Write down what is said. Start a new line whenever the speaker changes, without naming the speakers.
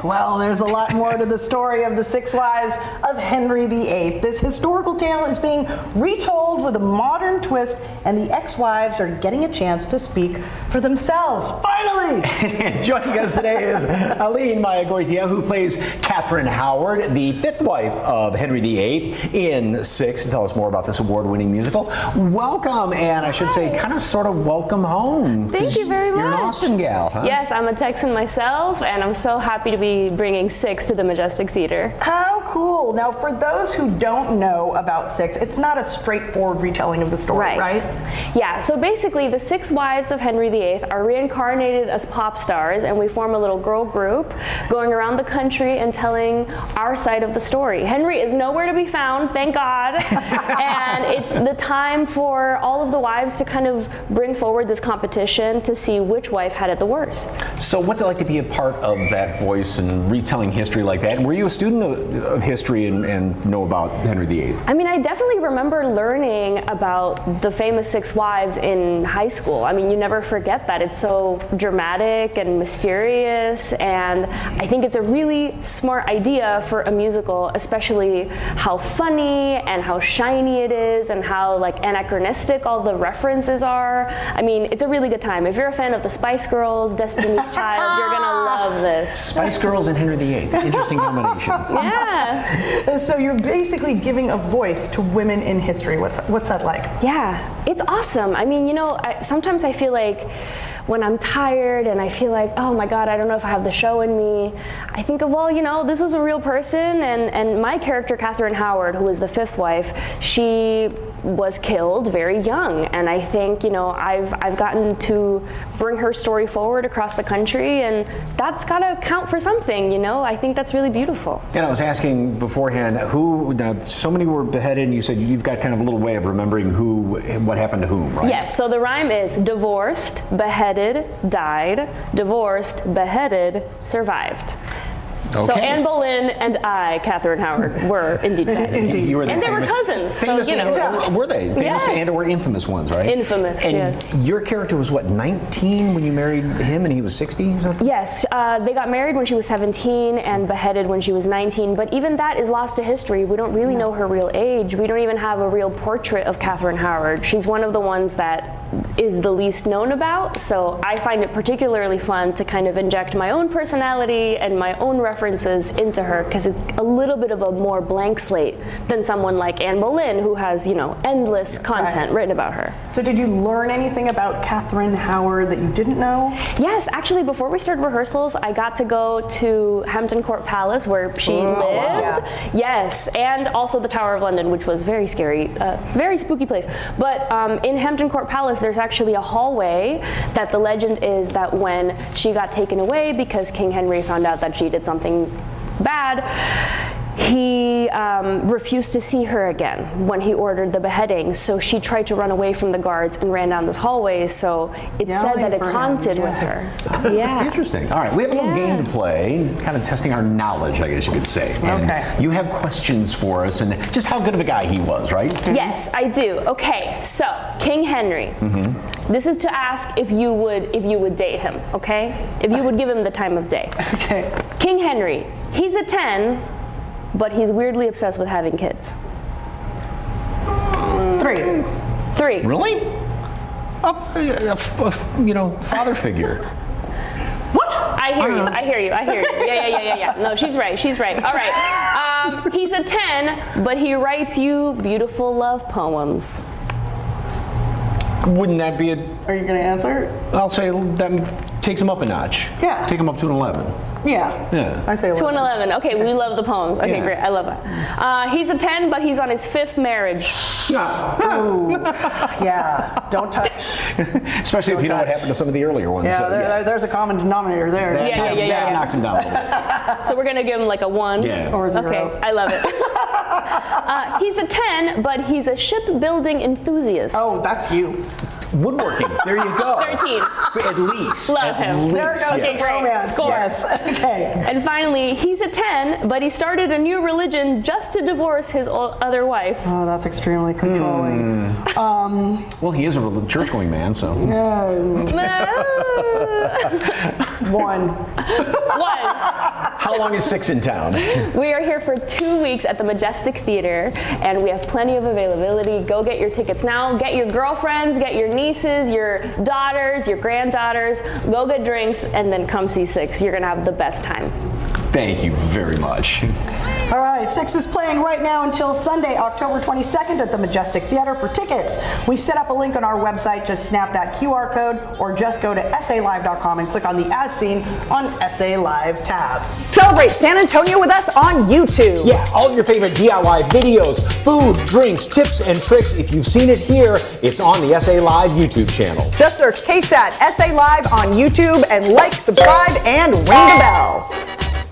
Well, there's a lot more to the story of the Six Wives of Henry VIII. This historical tale is being retold with a modern twist, and the ex-wives are getting a chance to speak for themselves. Finally!
Joining us today is Aline Mayagoitia, who plays Catherine Howard, the fifth wife of Henry VIII in Six. Tell us more about this award-winning musical. Welcome, and I should say, kind of sort of welcome home.
Thank you very much.
You're an Austin gal, huh?
Yes, I'm a Texan myself, and I'm so happy to be bringing Six to the Majestic Theater.
How cool. Now, for those who don't know about Six, it's not a straightforward retelling of the story, right?
Yeah, so basically the Six Wives of Henry VIII are reincarnated as pop stars, and we form a little girl group going around the country and telling our side of the story. Henry is nowhere to be found, thank God, and it's the time for all of the wives to kind of bring forward this competition to see which wife had it the worst.
So what's it like to be a part of that voice and retelling history like that? And were you a student of history and know about Henry VIII?
I mean, I definitely remember learning about the famous Six Wives in high school. I mean, you never forget that. It's so dramatic and mysterious, and I think it's a really smart idea for a musical, especially how funny and how shiny it is and how like anachronistic all the references are. I mean, it's a really good time. If you're a fan of the Spice Girls, Destiny's Child, you're gonna love this.
Spice Girls and Henry VIII. Interesting combination.
Yeah.
So you're basically giving a voice to women in history. What's that like?
Yeah, it's awesome. I mean, you know, sometimes I feel like when I'm tired and I feel like, oh my God, I don't know if I have the show in me, I think of, well, you know, this was a real person, and my character, Catherine Howard, who was the fifth wife, she was killed very young, and I think, you know, I've gotten to bring her story forward across the country, and that's gotta count for something, you know. I think that's really beautiful.
And I was asking beforehand, now so many were beheaded, and you said you've got kind of a little way of remembering what happened to whom, right?
Yes, so the rhyme is divorced, beheaded, died, divorced, beheaded, survived.
Okay.
So Anne Boleyn and I, Catherine Howard, were indeed beheaded.
Indeed.
You were the
And they were
famous-
cousins,
Famous
so, you know.
Were they? Famous
Yes.
and or infamous ones, right?
Infamous,
and
yes.
your character was what, 19 when you married him and he was 60 or something?
Yes, they got married when she was 17 and beheaded when she was 19, but even that is lost to history. We don't really know her real age. We don't even have a real portrait of Catherine Howard. She's one of the ones that is the least known about, so I find it particularly fun to kind of inject my own personality and my own references into her, because it's a little bit of a more blank slate than someone like Anne Boleyn, who has, you know, endless content written about her.
So did you learn anything about Catherine Howard that you didn't know?
Yes, actually, before we started rehearsals, I got to go to Hampton Court Palace, where she lived.
Wow.
Yes, and also the Tower of London, which was very scary, very spooky place. But in Hampton Court Palace, there's actually a hallway that the legend is that when she got taken away because King Henry found out that she did something bad, he refused to see her again when he ordered the beheading. So she tried to run away from the guards and ran down this hallway. So it's said
Yelling
that it's
for him,
haunted
yes.
with her. Yeah.
Interesting. All right, we have a little
Yeah.
game to play, kind of testing our knowledge, I guess you could say. And
Okay.
you have questions for us and just how good of a guy he was, right?
Yes, I do. Okay, so King Henry. This is to ask if you would date him. Okay, if you would give him the time of day.
Okay.
King Henry. He's a 10, but he's weirdly obsessed with having kids.
3.
3.
Really? You know, father figure.
What?
I hear you. I hear you. I hear you. Yeah. No, she's right. She's right. All right. He's a 10, but he writes you beautiful love poems.
Wouldn't that be
Are you going to answer?
I'll say that takes him up a notch.
Yeah.
Take him up to an 11.
Yeah.
Yeah.
I say
2 and 11. Okay, we love the poems. Okay,
Yeah.
great. I love that. He's a 10, but he's on his 5th marriage.
Ooh. Yeah. Don't touch.
Especially if you know what happened to some of the earlier ones.
Yeah,
So,
there's a common denominator there.
Yeah.
That knocks him down a little bit.
So we're gonna give him like a 1.
Yeah.
Or a 0.
Okay, I love it. He's a 10, but he's a shipbuilding enthusiast.
Oh, that's you.
Woodworking. There you go.
13.
At least.
Love
At
him.
least,
There goes
Okay,
the
great.
romance.
Score.
Yes. Okay.
And finally, he's a 10, but he started a new religion just to divorce his other wife.
Oh, that's extremely controlling.
Well, he is a church-going man, so.
1.
1.
How How long is Six in town?
We are here for 2 weeks at the Majestic Theater, and we have plenty of availability. Go get your tickets now. Get your girlfriends, get your nieces, your daughters, your granddaughters. Go get drinks, and then come see Six. You're going to have the best time.
Thank you very much.
All right, Six is playing right now until Sunday, October 22nd at the Majestic Theater. For tickets, we set up a link on our website. Just snap that QR code or just go to salive.com and click on the As Seen on SA Live tab.
Celebrate San Antonio with us on YouTube.
Yeah, all of your favorite DIY videos, food, drinks, tips, and tricks. If you've seen it here, it's on the SA Live YouTube channel.
Just search KSAT SA Live on YouTube and like, subscribe, and ring the bell.